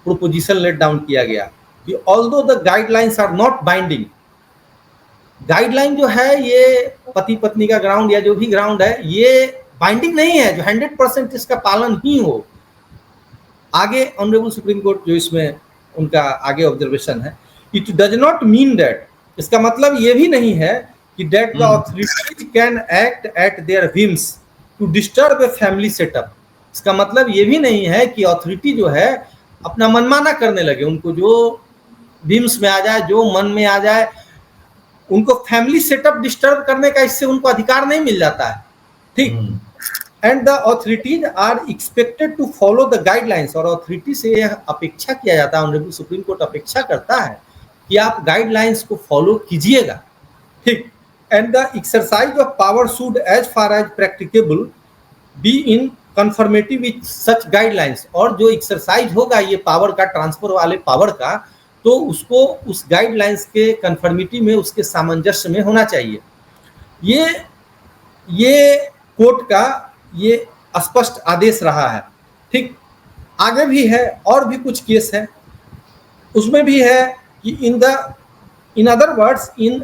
प्रोपोजिशन लेट डाउन किया गया कि although the guidelines are not binding, guideline जो है ये पति पत्नी का ग्राउंड या जो भी ग्राउंड है ये बाइंडिंग नहीं है, जो 100% इसका पालन ही हो। आगे ऑनरेबल सुप्रीम कोर्ट जो इसमें उनका आगे ऑब्जर्वेशन है, it does not mean that, इसका मतलब ये भी नहीं है कि that the authorities can act at their whims to disturb a family setup. इसका मतलब ये भी नहीं है कि अथॉरिटी जो है अपना मनमाना करने लगे, उनको जो व्हिम्स में आ जाए, जो मन में आ जाए, उनको फैमिली सेटअप डिस्टर्ब करने का इससे उनको अधिकार नहीं मिल जाता है। ठीक, and the authorities are expected to follow the guidelines, और अथॉरिटी से यह अपेक्षा किया जाता है, ऑनरेबल सुप्रीम कोर्ट अपेक्षा करता है कि आप गाइडलाइंस को फॉलो कीजिएगा। ठीक, and the exercise of power should as far as practicable be in conformity with such guidelines, और जो एक्सरसाइज होगा ये पावर का, ट्रांसफर वाले पावर का, तो उसको उस गाइडलाइंस के कन्फर्मिटी में, उसके सामंजस्य में होना चाहिए। ये कोर्ट का ये स्पष्ट आदेश रहा है। ठीक, आगे भी है और भी कुछ केस है, उसमें भी है कि in other words, in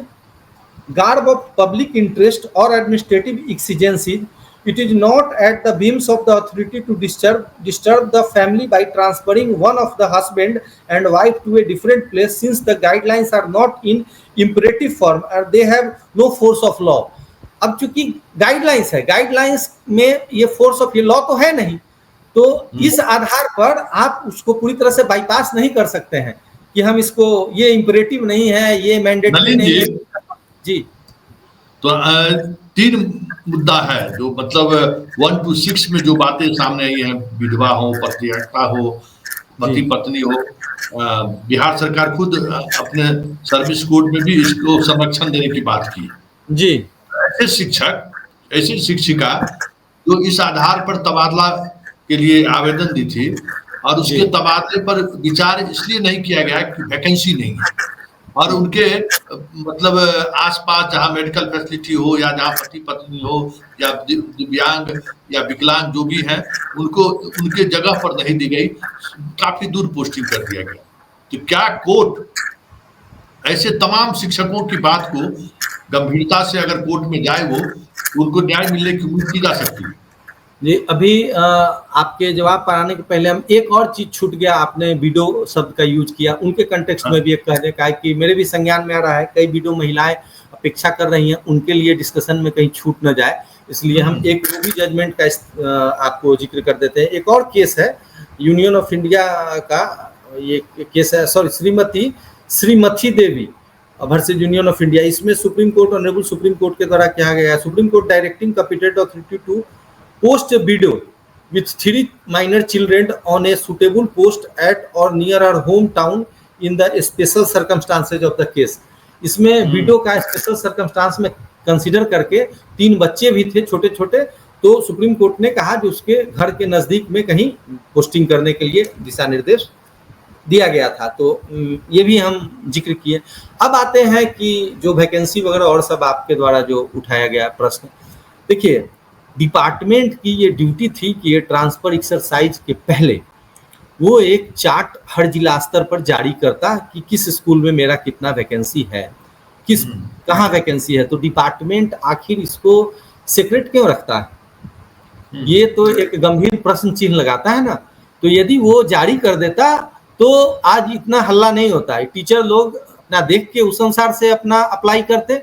garb of public interest or administrative exigencies, it is not at the whims of the authority to disturb the family by transferring one of the husband and wife to a different place, since the guidelines are not in imperative form and they have no force of law. अब चूंकि guidelines है, guidelines में ये force of law तो है नहीं, तो इस आधार पर आप उसको पूरी तरह से बाईपास नहीं कर सकते हैं कि हम इसको, ये इंपरेटिव नहीं है, ये मैंडेटरी नहीं है। जी, तो 3 मुद्दा है जो मतलब 1 to 6 में जो बातें सामने आई हैं, विधवा हो, पतिव्रता हो, पति पत्नी हो, बिहार सरकार खुद अपने सर्विस कोड में भी इसको संरक्षण देने की बात की। जी, ऐसे शिक्षक, ऐसी शिक्षिका जो इस आधार पर तबादला के लिए आवेदन दी थी, और उसके तबादले पर विचार इसलिए नहीं किया गया कि वैकेंसी नहीं है, और उनके मतलब आसपास जहाँ मेडिकल फैसिलिटी हो, या जहाँ पति पत्नी हो, या दिव्यांग या विकलांग जो भी हैं, उनको उनके जगह पर नहीं दी गई, काफी दूर पोस्टिंग कर दिया गया। तो क्या कोर्ट ऐसे तमाम शिक्षकों की बात को गंभीरता से अगर कोर्ट में जाए, वो उनको न्याय मिलने की उम्मीद की जा सकती है? जी, अभी आपके जवाब पर आने के पहले हम एक और चीज छूट गया, आपने वीडियो शब्द का यूज किया, उनके कंटेक्स्ट में भी एक कहने का है कि मेरे भी संज्ञान में आ रहा है, कई वीडियो महिलाएं अपेक्षा कर रही हैं, उनके लिए डिस्कशन में कहीं छूट न जाए, इसलिए हम एक मूवी जजमेंट का आपको जिक्र कर देते हैं। एक और केस है यूनियन ऑफ इंडिया का, ये केस है, sorry, Shrimati Devi, versus Union of India, इसमें Supreme Court, honourable Supreme Court के द्वारा क्या गया है, Supreme Court directing competent authority to post a video with 3 minor children on a suitable post at or near our hometown in the special circumstances of the case। इसमें video का special circumstance में consider करके 3 बच्चे भी थे छोटे छोटे, तो सुप्रीम कोर्ट ने कहा कि उसके घर के नजदीक में कहीं पोस्टिंग करने के लिए दिशा निर्देश दिया गया था। तो ये भी हम जिक्र किए। अब आते हैं कि जो वैकेंसी वगैरह और सब आपके द्वारा जो उठाया गया प्रश्न, देखिए डिपार्टमेंट की ये ड्यूटी थी कि ये ट्रांसफर एक्सरसाइज के पहले वो एक चार्ट हर जिला स्तर पर जारी करता कि किस स्कूल में मेरा कितना वैकेंसी है, किस कहाँ वैकेंसी है। तो डिपार्टमेंट आखिर इसको सीक्रेट क्यों रखता है, ये तो एक गंभीर प्रश्न चिन्ह लगाता है ना। तो यदि वो जारी कर देता तो आज इतना हल्ला नहीं होता है, टीचर लोग अपना देख के उस अनुसार से अपना अप्लाई करते।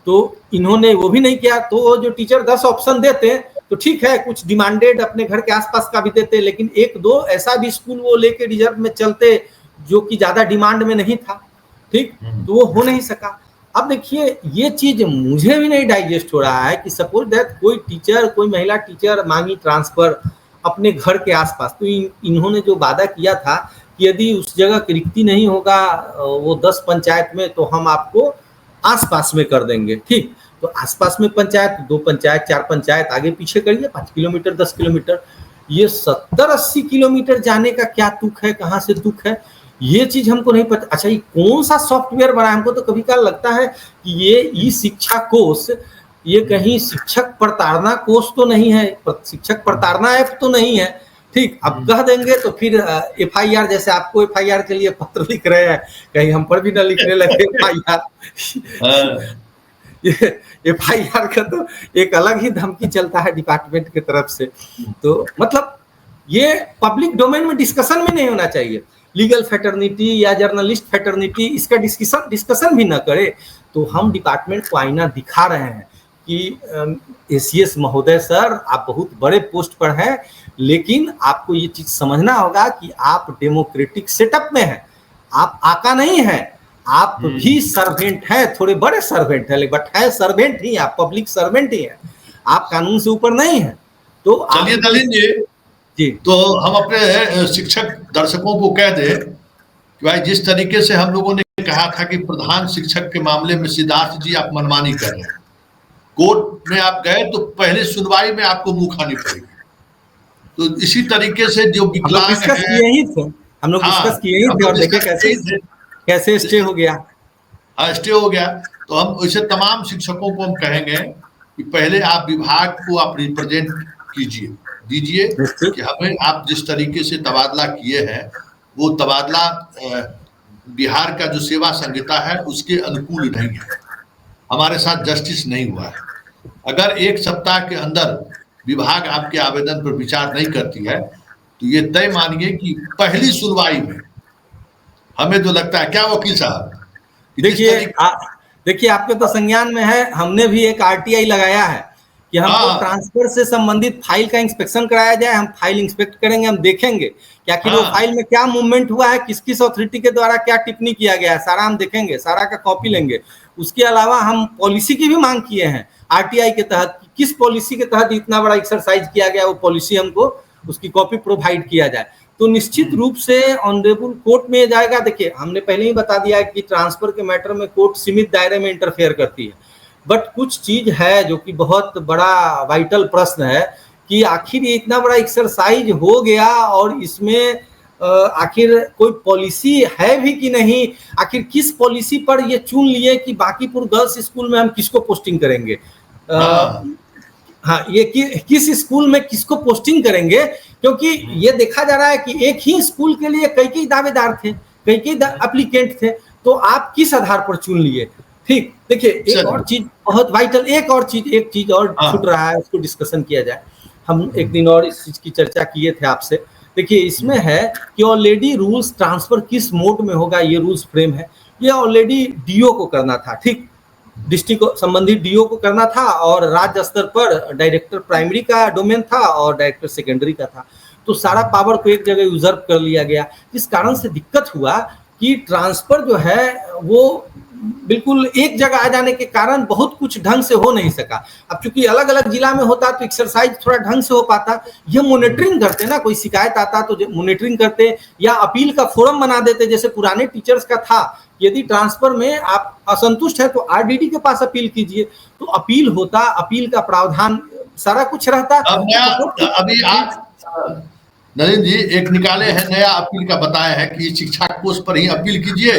तो इन्होंने वो भी नहीं किया। तो जो टीचर 10 ऑप्शन देते तो ठीक है, कुछ डिमांडेड अपने घर के आसपास का भी देते, लेकिन 1-2 ऐसा भी स्कूल वो लेके रिजर्व में चलते जो कि ज्यादा डिमांड में नहीं था, ठीक, तो वो हो नहीं सका। अब देखिए ये चीज मुझे भी नहीं डाइजेस्ट हो रहा है कि सपोज दैट कोई टीचर, कोई महिला टीचर मांगी ट्रांसफर अपने घर के आसपास, तो इन्होंने जो वादा किया था कि यदि उस जगह रिक्ति नहीं होगा वो 10 पंचायत में, तो हम आपको आसपास में कर देंगे, ठीक। तो आसपास में पंचायत, 2 पंचायत, 4 पंचायत आगे पीछे करिए, 5 किलोमीटर 10 किलोमीटर, ये 70-80 किलोमीटर जाने का क्या तुक है, कहाँ से तुक है, ये चीज हमको नहीं पता। अच्छा ये कौन सा सॉफ्टवेयर बना है, हमको तो कभी कभी लगता है कि ये ई शिक्षा कोष, ये कहीं शिक्षक प्रताड़ना कोष तो नहीं है, शिक्षक प्रताड़ना ऐप तो नहीं है, ठीक। अब कह देंगे तो फिर FIR, जैसे आपको FIR के लिए पत्र लिख रहे हैं, कहीं हम पर भी ना लिखने लगे FIR। FIR का तो एक अलग ही धमकी चलता है डिपार्टमेंट की तरफ से। तो मतलब ये पब्लिक डोमेन में डिस्कशन में नहीं होना चाहिए। लीगल फैटर्निटी या जर्नलिस्ट फैटर्निटी इसका डिस्कशन भी ना करे। तो हम डिपार्टमेंट को आईना दिखा रहे हैं कि ACS महोदय सर, आप बहुत बड़े पोस्ट पर हैं, लेकिन आपको ये चीज समझना होगा कि आप डेमोक्रेटिक सेटअप में हैं, आप आका नहीं है, आप भी सर्वेंट हैं, थोड़े बड़े सर्वेंट हैं, बट है सर्वेंट ही, आप पब्लिक सर्वेंट ही हैं, आप कानून से ऊपर नहीं है। तो चलिए नलिन जी, तो हम अपने शिक्षक दर्शकों को कह दें कि भाई जिस तरीके से हम लोगों ने कहा था कि प्रधान शिक्षक के मामले में सिद्धार्थ जी आप मनमानी कर रहे हैं, कोर्ट में आप गए तो पहले सुनवाई में आपको मुंह खानी पड़ेगी। तो इसी तरीके से जो विकलांग हम लोग डिस्कस किए ही थे और देखे कैसे स्टे हो गया। हाँ, स्टे हो गया। तो हम वैसे तमाम शिक्षकों को हम कहेंगे कि पहले आप विभाग को आप रिप्रेजेंट दीजिए कि हमें आप जिस तरीके से तबादला किए हैं वो तबादला बिहार का जो सेवा संहिता है उसके अनुकूल नहीं है, हमारे साथ जस्टिस नहीं हुआ है। अगर 1 सप्ताह के अंदर विभाग आपके आवेदन पर विचार नहीं करती है तो ये तय मानिए कि पहली सुनवाई में हमें तो लगता है, क्या वकील साहब, देखिए आपके तो संज्ञान में है, हमने भी एक RTI लगाया है कि हमको ट्रांसफर से संबंधित फाइल का इंस्पेक्शन कराया जाए। हम फाइल इंस्पेक्ट करेंगे, हम देखेंगे कि आखिर वो फाइल में क्या मूवमेंट हुआ है, किस किस अथॉरिटी के द्वारा क्या टिप्पणी किया गया है, सारा हम देखेंगे, सारा का कॉपी लेंगे। उसके अलावा हम पॉलिसी की भी मांग किए हैं RTI के तहत, किस पॉलिसी के तहत इतना बड़ा एक्सरसाइज किया गया, वो पॉलिसी हमको उसकी कॉपी प्रोवाइड किया जाए। तो निश्चित रूप से ऑनरेबल कोर्ट में जाएगा। देखिए हमने पहले ही बता दिया है कि ट्रांसफर के मैटर में कोर्ट सीमित दायरे में इंटरफेयर करती है, बट कुछ चीज है जो कि बहुत बड़ा वाइटल प्रश्न है कि आखिर ये इतना बड़ा एक्सरसाइज हो गया और इसमें आखिर कोई पॉलिसी है भी कि नहीं, आखिर किस पॉलिसी पर ये चुन लिए कि बांकीपुर गर्ल्स स्कूल में हम किसको पोस्टिंग करेंगे, हाँ ये किस स्कूल में किसको पोस्टिंग करेंगे, क्योंकि ये देखा जा रहा है कि एक ही स्कूल के लिए कई दावेदार थे, कई एप्लीकेंट थे, तो आप किस आधार पर चुन लिए। ठीक, देखिए एक और चीज बहुत वाइटल, एक चीज और छूट रहा है, उसको डिस्कशन किया जाए। हम एक दिन और इस चीज की चर्चा किए थे आपसे। देखिए इसमें है कि ऑलरेडी रूल्स ट्रांसफर किस मोड में होगा, ये रूल्स फ्रेम है, ये ऑलरेडी DO को करना था, ठीक, डिस्ट्रिक्ट को संबंधित DO को करना था और राज्य स्तर पर डायरेक्टर प्राइमरी का डोमेन था और डायरेक्टर सेकेंडरी का था। तो सारा पावर को एक जगह यूजर्व कर लिया गया, जिस कारण से दिक्कत हुआ कि ट्रांसफर जो है वो बिल्कुल एक जगह आ जाने के कारण बहुत कुछ ढंग से हो नहीं सका। अब चूंकि अलग अलग जिला में होता तो एक्सरसाइज थोड़ा ढंग से हो पाता। ये मॉनिटरिंग करते ना, कोई शिकायत आता तो मॉनिटरिंग करते या अपील का फोरम बना देते, जैसे पुराने टीचर्स का था। यदि ट्रांसफर में आप असंतुष्ट है तो आरडीडी के पास अपील कीजिए, तो अपील होता, अपील का प्रावधान सारा कुछ रहता। अभी आप नरेंद्र जी एक निकाले हैं नया अपील का, बताया है कि शिक्षा कोष पर ही अपील कीजिए।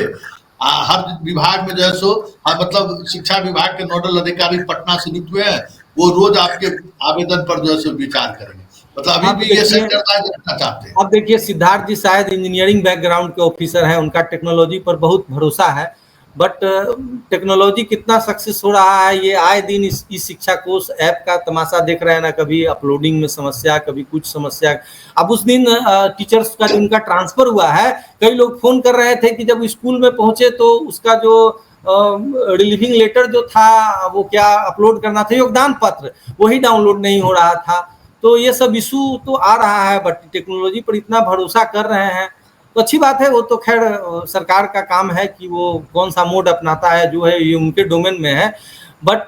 हर विभाग में जो है सो मतलब शिक्षा विभाग के नोडल अधिकारी पटना से नियुक्त हुए हैं, वो रोज आपके आवेदन पर जो है सो विचार करेंगे। मतलब अभी भी ये सेंट्रलाइज रखना चाहते हैं। अब देखिए सिद्धार्थ जी शायद इंजीनियरिंग बैकग्राउंड के ऑफिसर हैं, उनका टेक्नोलॉजी पर बहुत भरोसा है, बट टेक्नोलॉजी कितना सक्सेस हो रहा है ये आए दिन इस शिक्षा कोष ऐप का तमाशा देख रहे हैं ना। कभी अपलोडिंग में समस्या, कभी कुछ समस्या। अब उस दिन टीचर्स का जिनका ट्रांसफर हुआ है, कई लोग फोन कर रहे थे कि जब स्कूल में पहुंचे तो उसका जो रिलीविंग लेटर जो था वो क्या अपलोड करना था, योगदान पत्र, वही डाउनलोड नहीं हो रहा था। तो ये सब इशू तो आ रहा है, बट टेक्नोलॉजी पर इतना भरोसा कर रहे हैं तो अच्छी बात है। वो तो खैर सरकार का काम है कि वो कौन सा मोड अपनाता है, जो है ये उनके डोमेन में है। बट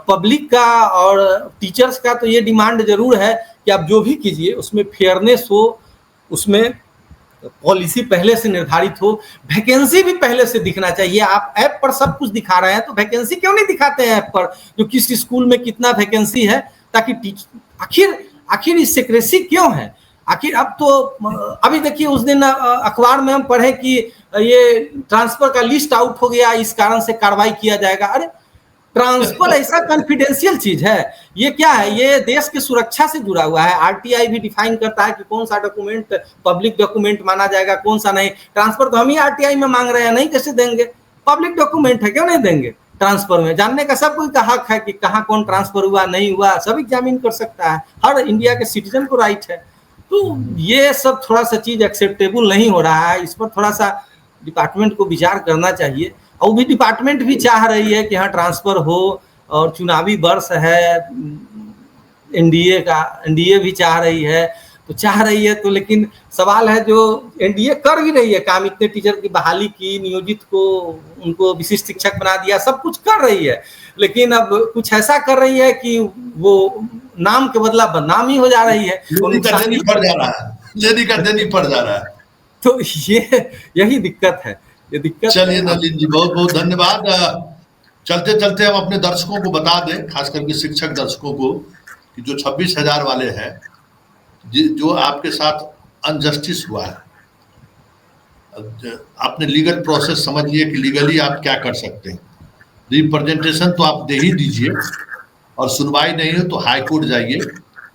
पब्लिक का और टीचर्स का तो ये डिमांड जरूर है कि आप जो भी कीजिए उसमें फेयरनेस हो, उसमें पॉलिसी पहले से निर्धारित हो, वैकेंसी भी पहले से दिखना चाहिए। आप ऐप पर सब कुछ दिखा रहे हैं तो वैकेंसी क्यों नहीं दिखाते हैं ऐप पर, जो किस स्कूल में कितना वैकेंसी है, ताकि आखिर इस सिक्रेसी क्यों है आखिर। अब तो अभी देखिए उस दिन अखबार में हम पढ़े कि ये ट्रांसफर का लिस्ट आउट हो गया, इस कारण से कार्रवाई किया जाएगा। अरे ट्रांसफर ऐसा कॉन्फिडेंशियल चीज है, ये क्या है, ये देश की सुरक्षा से जुड़ा हुआ है। आरटीआई भी डिफाइन करता है कि कौन सा डॉक्यूमेंट पब्लिक डॉक्यूमेंट माना जाएगा, कौन सा नहीं। ट्रांसफर तो हम ही आरटीआई में मांग रहे हैं, नहीं कैसे देंगे, पब्लिक डॉक्यूमेंट है, क्यों नहीं देंगे। ट्रांसफर में जानने का सब कोई का हक है कि कहाँ कौन ट्रांसफर हुआ नहीं हुआ, सब एग्जामिन कर सकता है, हर इंडिया के सिटीजन को राइट है। तो ये सब थोड़ा सा चीज एक्सेप्टेबल नहीं हो रहा है, इस पर थोड़ा सा डिपार्टमेंट को विचार करना चाहिए। और भी डिपार्टमेंट भी चाह रही है कि हाँ ट्रांसफर हो, और चुनावी वर्ष है, एनडीए भी चाह रही है, तो चाह रही है तो, लेकिन सवाल है जो एनडीए कर भी रही है काम, इतने टीचर की बहाली की, नियोजित को उनको विशिष्ट शिक्षक बना दिया, सब कुछ कर रही है, लेकिन अब कुछ ऐसा कर रही है कि वो नाम के बदला बदनाम ही हो जा रही है, देनी पड़ जा रहा है। तो यही दिक्कत है, ये दिक्कत। चलिए नलिन जी बहुत बहुत धन्यवाद। चलते चलते हम अपने दर्शकों को बता दें, खास करके शिक्षक दर्शकों को, कि जो 26,000 वाले हैं, जो आपके साथ अनजस्टिस हुआ है, आपने लीगल प्रोसेस समझिए कि लीगली आप क्या कर सकते हैं। रिप्रेजेंटेशन तो आप दे ही दीजिए, और सुनवाई नहीं हो तो हाई कोर्ट जाइए,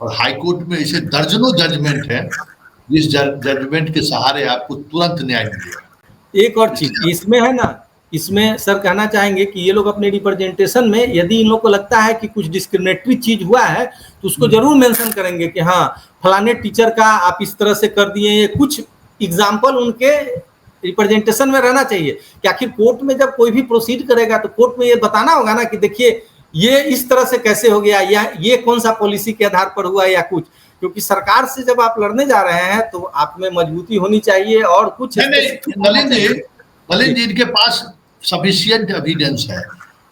और हाई कोर्ट में ऐसे दर्जनों जजमेंट है, जिस जजमेंट के सहारे आपको तुरंत न्याय मिलेगा। एक और चीज इसमें है ना, इसमें सर कहना चाहेंगे कि ये लोग अपने रिप्रेजेंटेशन में यदि इन लोग को लगता है कि कुछ डिस्क्रिमिनेटरी चीज हुआ है तो उसको जरूर मेंशन करेंगे कि हाँ फलाने टीचर का आप इस तरह से कर दिए। ये कुछ एग्जाम्पल उनके रिप्रेजेंटेशन में रहना चाहिए कि आखिर कोर्ट में जब कोई भी प्रोसीड करेगा तो कोर्ट में ये बताना होगा ना कि देखिए ये इस तरह से कैसे हो गया, या ये कौन सा पॉलिसी के आधार पर हुआ, या कुछ। क्योंकि सरकार से जब आप लड़ने जा रहे हैं तो आप में मजबूती होनी चाहिए, और कुछ नलिन जी इनके पास सफिशिएंट एविडेंस है।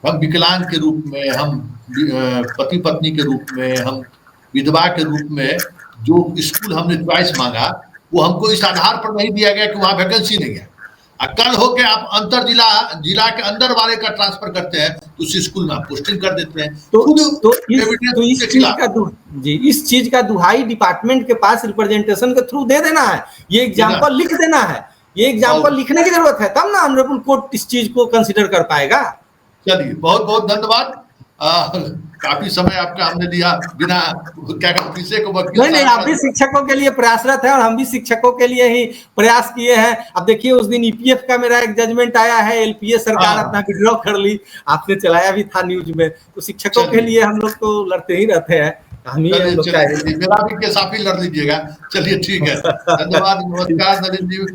हम विकलांग के रूप में, हम पति पत्नी के रूप में, हम विधवा के रूप में, जो स्कूल हमने च्वाइस मांगा वो हमको इस आधार पर नहीं दिया गया कि वहाँ वैकेंसी नहीं है। कल होके आप अंतर जिला के अंदर वाले का ट्रांसफर करते हैं तो उस स्कूल में आप पोस्टिंग कर देते हैं। इस चीज का दुहाई डिपार्टमेंट के पास रिप्रेजेंटेशन के थ्रू दे देना है, ये एग्जाम्पल लिख देना है, ये एग्जाम्पल लिखने की जरूरत है, तब ना ऑनरेबल कोर्ट इस चीज को कंसिडर कर पाएगा। चलिए बहुत बहुत धन्यवाद। काफी समय आपका हमने दिया बिना क्या पीछे को। नहीं, आप भी शिक्षकों के लिए प्रयासरत है और हम भी शिक्षकों के लिए ही प्रयास किए हैं। अब देखिए उस दिन ईपीएफ का मेरा एक जजमेंट आया है, एलपीएस सरकार अपना विड्रॉ कर ली, आपने चलाया भी था न्यूज में। तो शिक्षकों के लिए हम लोग तो लड़ते ही रहते हैं, मेरा भी केस आप ही लड़ लीजिएगा। चलिए ठीक है, धन्यवाद, नमस्कार नलिन जी।